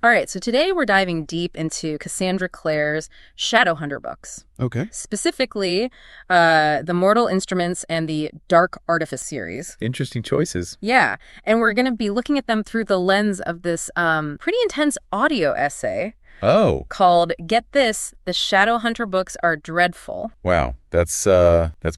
All right, so today we're diving deep into Cassandra Clare's Shadowhunter books. Okay. Specifically, the Mortal Instruments and the Dark Artifice series. Interesting choices. Yeah, and we're going to be looking at them through the lens of this pretty intense audio essay called, get this, the Shadowhunter books are dreadful. Wow, that's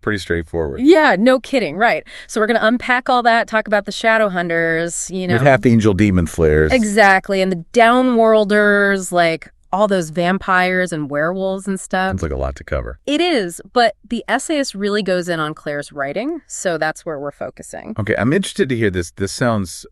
pretty straightforward. Yeah, no kidding, right. So we're going to unpack all that, talk about the Shadowhunters, With half-angel demon flares. Exactly, and the Downworlders, like all those vampires and werewolves and stuff. Sounds like a lot to cover. It is, but the essayist really goes in on Clare's writing, so that's where we're focusing. Okay, I'm interested to hear this. This sounds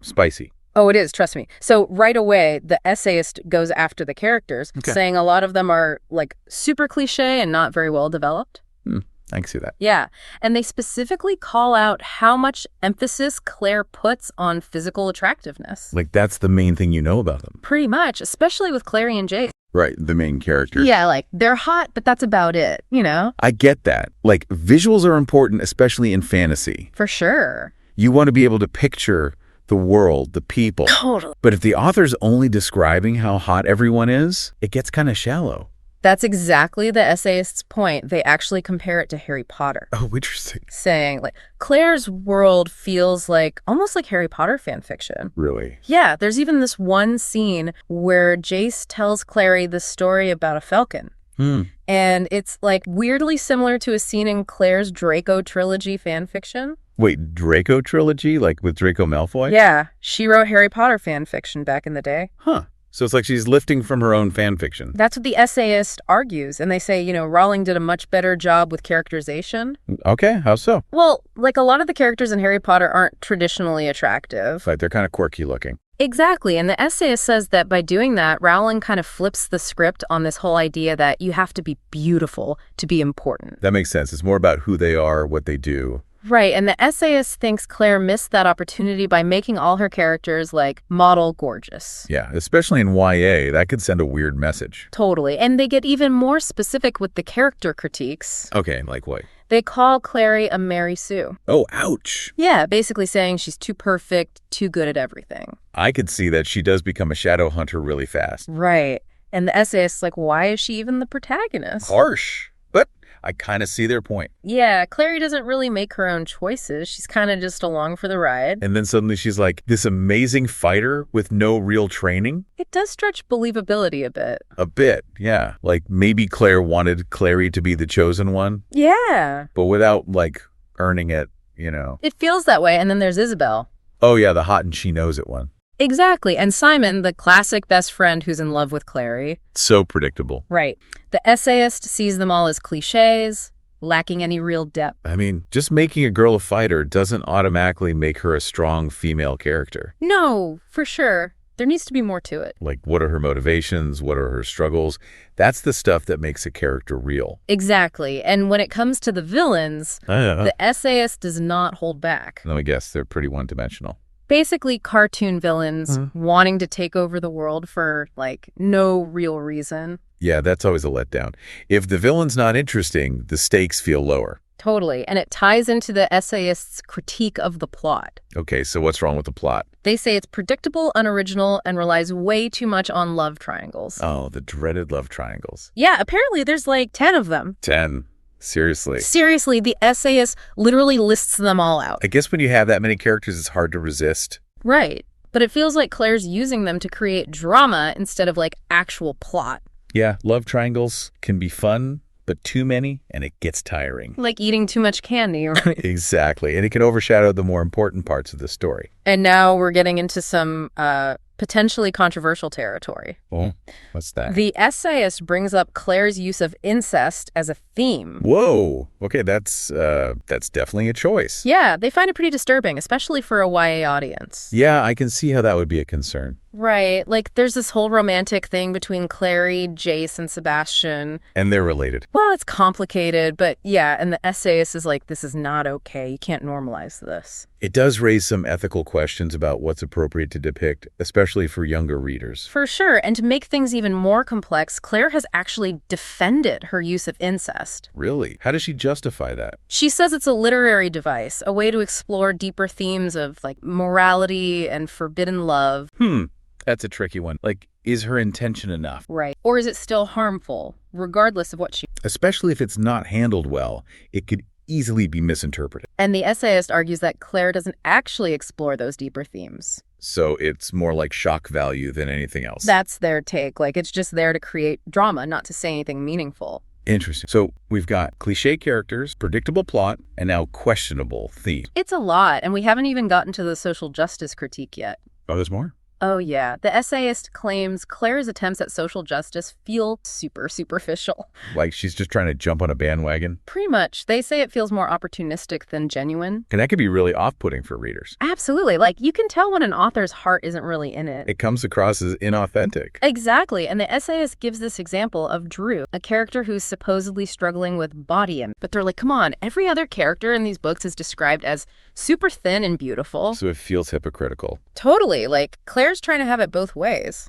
spicy. Oh, it is, trust me. So right away, the essayist goes after the characters, saying a lot of them are like super cliche and not very well developed. I can see that. Yeah, and they specifically call out how much emphasis Clare puts on physical attractiveness. Like, that's the main thing you know about them. Pretty much, especially with Clary and Jace. Right, the main character. Yeah, like, they're hot, but that's about it, you know? I get that. Like, visuals are important, especially in fantasy. For sure. You want to be able to picture the world, the people. Totally. But if the author's only describing how hot everyone is, it gets kind of shallow. That's exactly the essayist's point. They actually compare it to Harry Potter. Oh, interesting. Saying, like, Clare's world feels like almost like Harry Potter fan fiction. Really? Yeah, there's even this one scene where Jace tells Clary the story about a falcon. And it's, like, weirdly similar to a scene in Clare's Draco trilogy fan fiction. Wait, Draco trilogy? Like with Draco Malfoy? Yeah, she wrote Harry Potter fan fiction back in the day. Huh. So it's like she's lifting from her own fan fiction. That's what the essayist argues. And they say, you know, Rowling did a much better job with characterization. Okay, how so? Well, like a lot of the characters in Harry Potter aren't traditionally attractive. Right, they're kind of quirky looking. Exactly. And the essayist says that by doing that, Rowling kind of flips the script on this whole idea that you have to be beautiful to be important. That makes sense. It's more about who they are, what they do. Right, and the essayist thinks Clare missed that opportunity by making all her characters, like, model gorgeous. Yeah, especially in YA, that could send a weird message. Totally, and they get even more specific with the character critiques. Okay, like what? They call Clary a Mary Sue. Oh, ouch. Yeah, basically saying she's too perfect, too good at everything. I could see that she does become a shadow hunter really fast. Right, and the essayist's like, why is she even the protagonist? Harsh. But I kind of see their point. Yeah, Clary doesn't really make her own choices. She's kind of just along for the ride. And then suddenly she's like this amazing fighter with no real training. It does stretch believability a bit. A bit, yeah. Like maybe Claire wanted Clary to be the chosen one. Yeah. But without, like, earning it, you know. It feels that way. And then there's Isabel. Oh, yeah, the hot and she knows it one. Exactly. And Simon, the classic best friend who's in love with Clary. So predictable. Right. The essayist sees them all as cliches, lacking any real depth. I mean, just making a girl a fighter doesn't automatically make her a strong female character. No, for sure. There needs to be more to it. Like, what are her motivations? What are her struggles? That's the stuff that makes a character real. Exactly. And when it comes to the villains, the essayist does not hold back. Let me guess, they're pretty one-dimensional. Basically cartoon villains wanting to take over the world for, like, no real reason. Yeah, that's always a letdown. If the villain's not interesting, the stakes feel lower. Totally. And it ties into the essayist's critique of the plot. Okay, so what's wrong with the plot? They say it's predictable, unoriginal, and relies way too much on love triangles. Oh, the dreaded love triangles. Yeah, apparently there's like 10 of them. 10. Seriously. Seriously, the essayist literally lists them all out. I guess when you have that many characters, it's hard to resist. Right. But it feels like Claire's using them to create drama instead of, like, actual plot. Yeah, love triangles can be fun, but too many, and it gets tiring. Like eating too much candy. Right? Exactly. And it can overshadow the more important parts of the story. And now we're getting into some potentially controversial territory. Oh, what's that? The essayist brings up Claire's use of incest as a theme. Whoa. Okay, that's definitely a choice. Yeah, they find it pretty disturbing, especially for a YA audience. Yeah, I can see how that would be a concern. Right. Like, there's this whole romantic thing between Clary, Jace, and Sebastian. And they're related. Well, it's complicated, but yeah, and the essayist is like, this is not okay. You can't normalize this. It does raise some ethical questions about what's appropriate to depict, especially for younger readers. For sure. And to make things even more complex, Claire has actually defended her use of incest. Really? How does she justify that? She says it's a literary device, a way to explore deeper themes of, like, morality and forbidden love. That's a tricky one. Like, is her intention enough? Right. Or is it still harmful, regardless of what she... Especially if it's not handled well, it could easily be misinterpreted. And the essayist argues that Clare doesn't actually explore those deeper themes. So it's more like shock value than anything else. That's their take. Like, it's just there to create drama, not to say anything meaningful. Interesting. So we've got cliché characters, predictable plot, and now questionable theme. It's a lot, and we haven't even gotten to the social justice critique yet. Oh, there's more? Oh, yeah. The essayist claims Clare's attempts at social justice feel super superficial. Like she's just trying to jump on a bandwagon? Pretty much. They say it feels more opportunistic than genuine. And that could be really off-putting for readers. Absolutely. Like, you can tell when an author's heart isn't really in it. It comes across as inauthentic. Exactly. And the essayist gives this example of Drew, a character who's supposedly struggling with body image. But they're like, come on, every other character in these books is described as super thin and beautiful. So it feels hypocritical. Totally. Like, Clare's trying to have it both ways.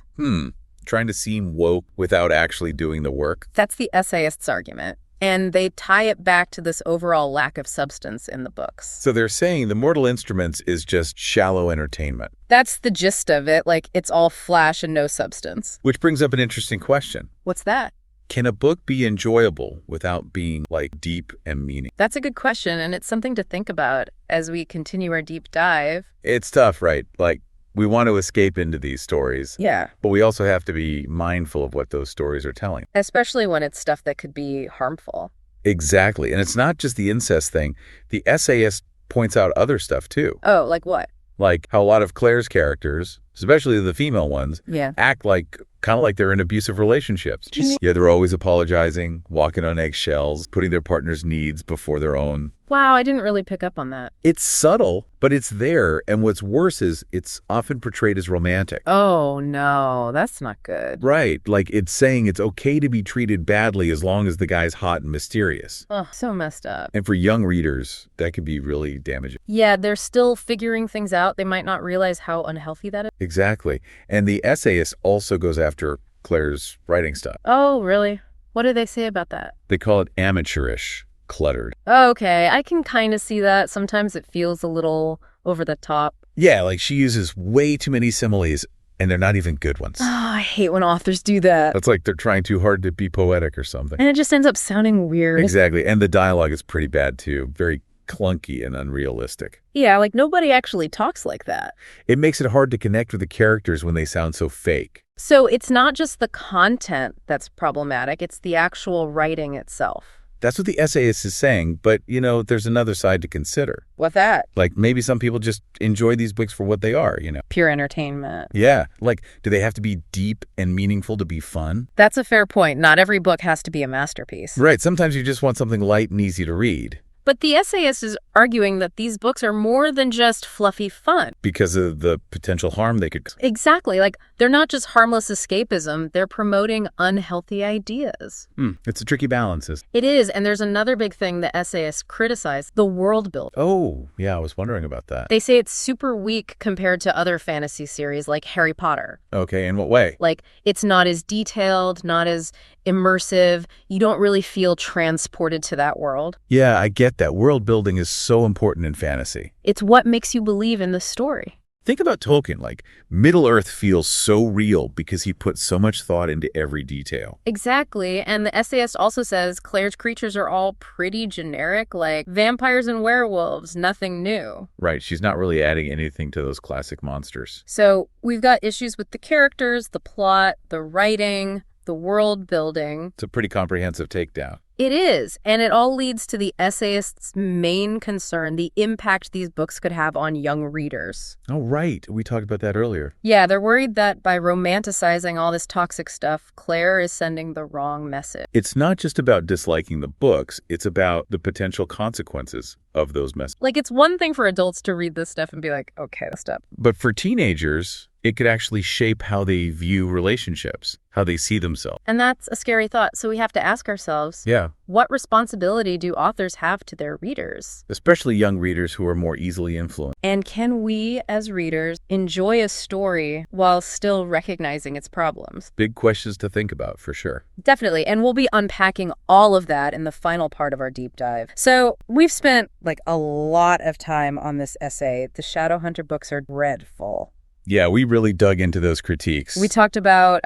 Trying to seem woke without actually doing the work. That's the essayist's argument. And they tie it back to this overall lack of substance in the books. So they're saying the Mortal Instruments is just shallow entertainment. That's the gist of it. Like, it's all flash and no substance. Which brings up an interesting question. What's that? Can a book be enjoyable without being, like, deep and meaning? That's a good question, and it's something to think about as we continue our deep dive. It's tough, right? Like, we want to escape into these stories. Yeah. But we also have to be mindful of what those stories are telling. Especially when it's stuff that could be harmful. Exactly. And it's not just the incest thing. The essayist points out other stuff, too. Oh, like what? Like how a lot of Claire's characters, especially the female ones, act like kind of like they're in abusive relationships. Yeah, they're always apologizing, walking on eggshells, putting their partner's needs before their own. Wow, I didn't really pick up on that. It's subtle, but it's there. And what's worse is it's often portrayed as romantic. Oh, no, that's not good. Right. Like it's saying it's okay to be treated badly as long as the guy's hot and mysterious. Oh, so messed up. And for young readers, that could be really damaging. Yeah, they're still figuring things out. They might not realize how unhealthy that is. Exactly. And the essayist also goes after Claire's writing style. Oh, really? What do they say about that? They call it amateurish, cluttered. Oh, okay, I can kind of see that. Sometimes it feels a little over the top. Yeah, like she uses way too many similes, and they're not even good ones. Oh, I hate when authors do that. That's like they're trying too hard to be poetic or something. And it just ends up sounding weird. Exactly. And the dialogue is pretty bad, too. Very clunky and unrealistic. Yeah, like nobody actually talks like that. It makes it hard to connect with the characters when they sound so fake. So it's not just the content that's problematic, it's the actual writing itself. That's what the essayist is saying, but, you know, there's another side to consider. What's that? Like, maybe some people just enjoy these books for what they are, you know? Pure entertainment. Yeah. Like, do they have to be deep and meaningful to be fun? That's a fair point. Not every book has to be a masterpiece. Right. Sometimes you just want something light and easy to read. But the essayist is arguing that these books are more than just fluffy fun. Because of the potential harm they could... Exactly. Like, they're not just harmless escapism. They're promoting unhealthy ideas. It's a tricky balance. It is. And there's another big thing the essayists criticize, the world building. Oh, yeah, I was wondering about that. They say it's super weak compared to other fantasy series like Harry Potter. Okay, in what way? Like, it's not as detailed, not as immersive. You don't really feel transported to that world. Yeah, I get that. World building is so important in fantasy. It's what makes you believe in the story. Think about Tolkien. Like, Middle-earth feels so real because he put so much thought into every detail. Exactly. And the essayist also says Claire's creatures are all pretty generic, like vampires and werewolves, nothing new. Right. She's not really adding anything to those classic monsters. So we've got issues with the characters, the plot, the writing, the world building. It's a pretty comprehensive takedown. It is, and it all leads to the essayist's main concern, the impact these books could have on young readers. Oh, right. We talked about that earlier. Yeah, they're worried that by romanticizing all this toxic stuff, Clare is sending the wrong message. It's not just about disliking the books. It's about the potential consequences of those messages. Like, it's one thing for adults to read this stuff and be like, okay, this stuff. But for teenagers, it could actually shape how they view relationships, how they see themselves. And that's a scary thought. So we have to ask ourselves, what responsibility do authors have to their readers? Especially young readers who are more easily influenced. And can we, as readers, enjoy a story while still recognizing its problems? Big questions to think about, for sure. Definitely. And we'll be unpacking all of that in the final part of our deep dive. So we've spent like a lot of time on this essay. The Shadowhunter books are dreadful. Yeah, we really dug into those critiques. We talked about,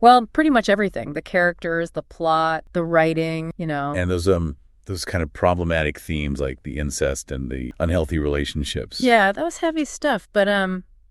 well, pretty much everything. The characters, the plot, the writing, And those kind of problematic themes like the incest and the unhealthy relationships. Yeah, that was heavy stuff. But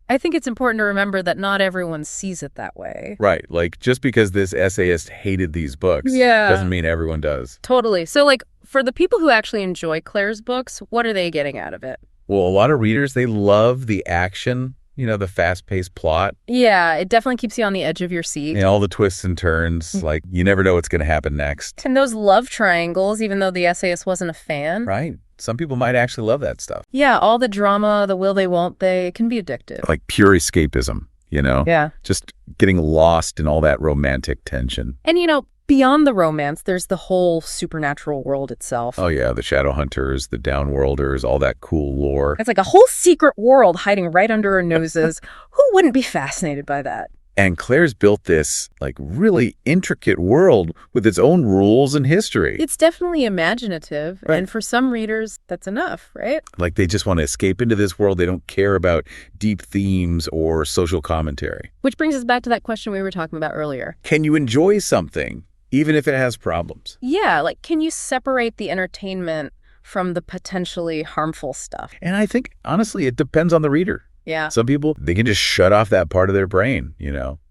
I think it's important to remember that not everyone sees it that way. Right. Like, just because this essayist hated these books doesn't mean everyone does. Totally. So, like, for the people who actually enjoy Clare's books, what are they getting out of it? Well, a lot of readers, they love the action, the fast-paced plot. Yeah, it definitely keeps you on the edge of your seat. And all the twists and turns, like, you never know what's going to happen next. And those love triangles, even though the essayist wasn't a fan. Right. Some people might actually love that stuff. Yeah, all the drama, the will they, won't they, it can be addictive. Like pure escapism, Yeah. Just getting lost in all that romantic tension. And, beyond the romance, there's the whole supernatural world itself. Oh, yeah, the Shadowhunters, the Downworlders, all that cool lore. It's like a whole secret world hiding right under our noses. Who wouldn't be fascinated by that? And Claire's built this, like, really intricate world with its own rules and history. It's definitely imaginative, right. And for some readers, that's enough, right? Like, they just want to escape into this world. They don't care about deep themes or social commentary. Which brings us back to that question we were talking about earlier. Can you enjoy something, even if it has problems? Yeah, like, can you separate the entertainment from the potentially harmful stuff? And I think, honestly, it depends on the reader. Yeah. Some people, they can just shut off that part of their brain,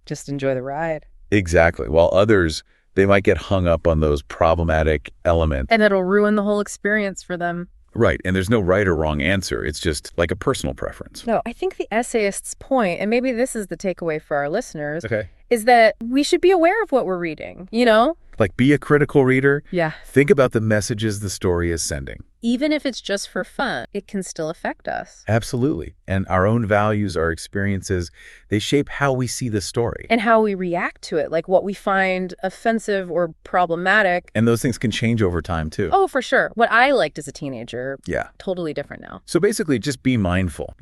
Just enjoy the ride. Exactly. While others, they might get hung up on those problematic elements. And it'll ruin the whole experience for them. Right. And there's no right or wrong answer. It's just like a personal preference. No, I think the essayist's point, and maybe this is the takeaway for our listeners, okay, is that we should be aware of what we're reading, Like, be a critical reader. Yeah. Think about the messages the story is sending. Even if it's just for fun, it can still affect us. Absolutely. And our own values, our experiences, they shape how we see the story. And how we react to it, like what we find offensive or problematic. And those things can change over time, too. Oh, for sure. What I liked as a teenager, yeah, totally different now. So basically, just be mindful,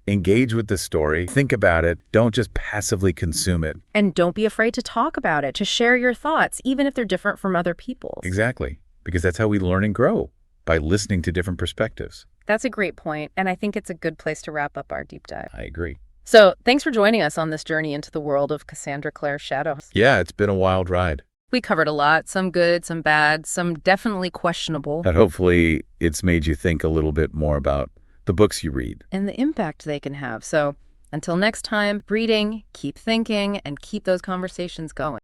Engage with the story. Think about it. Don't just passively consume it. And don't be afraid to talk about it, to share your thoughts, even if they're different from other people's. Exactly. Because that's how we learn and grow, by listening to different perspectives. That's a great point, and I think it's a good place to wrap up our deep dive. I agree. So thanks for joining us on this journey into the world of Cassandra Clare Shadows. Yeah, it's been a wild ride. We covered a lot, some good, some bad, some definitely questionable. And hopefully it's made you think a little bit more about the books you read. And the impact they can have. So until next time, reading, keep thinking, and keep those conversations going.